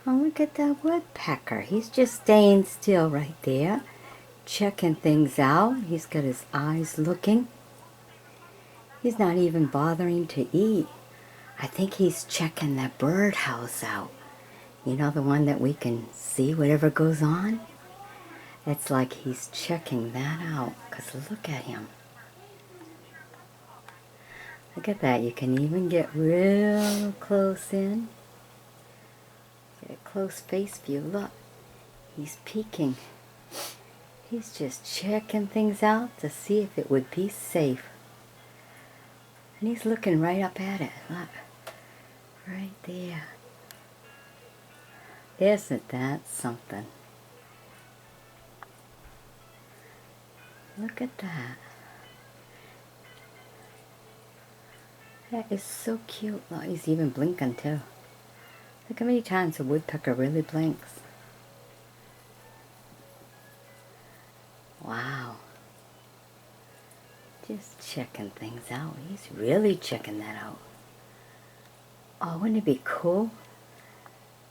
Oh, look at that woodpecker. He's just staying still right there, checking things out. He's got his eyes looking. He's not even bothering to eat. I think he's checking that birdhouse out. You know, the one that we can see whatever goes on? It's like he's checking that out, because look at him. Look at that. You can even get real close in. Get a close face view. Look. He's peeking. He's just checking things out to see if it would be safe. And he's looking right up at it. Look. Right there. Isn't that something? Look at that. That is so cute. Look, he's even blinking too. Look how many times a woodpecker really blinks. Wow. Just checking things out. He's really checking that out. Oh, wouldn't it be cool?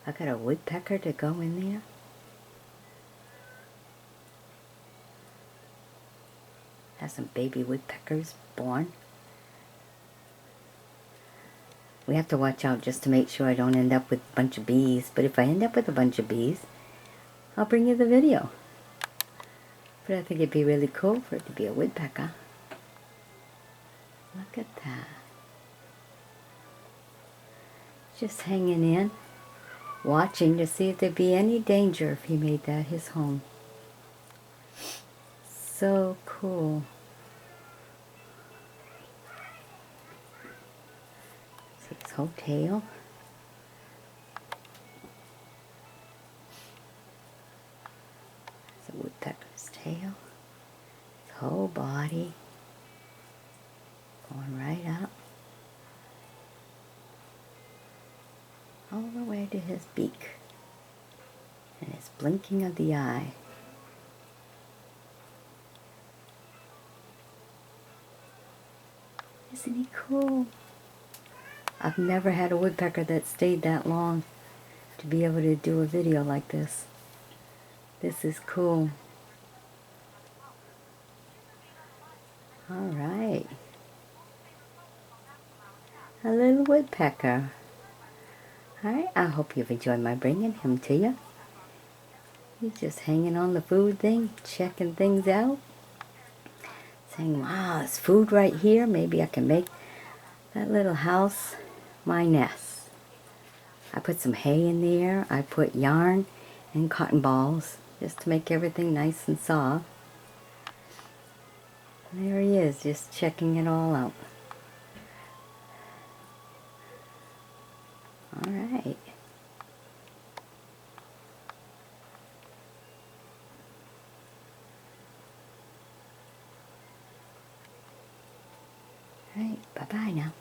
I got a woodpecker to go in there. Have some baby woodpeckers born. We have to watch out just to make sure I don't end up with a bunch of bees. But if I end up with a bunch of bees, I'll bring you the video. But I think it'd be really cool for it to be a woodpecker. Look at that. Just hanging in, watching to see if there'd be any danger if he made that his home. So cool. See his whole tail. It's a woodpecker's tail. His whole body. Going right up. All the way to his beak. And his blinking of the eye. Isn't he cool? I've never had a woodpecker that stayed that long to be able to do a video like this. This is cool. Alright. A little woodpecker. Alright, I hope you've enjoyed my bringing him to you. He's just hanging on the food thing, checking things out. Saying, wow, there's food right here. Maybe I can make that little house my nest. I put some hay in there. I put yarn and cotton balls just to make everything nice and soft. And there he is, just checking it all out. Alright. Alright, bye-bye now.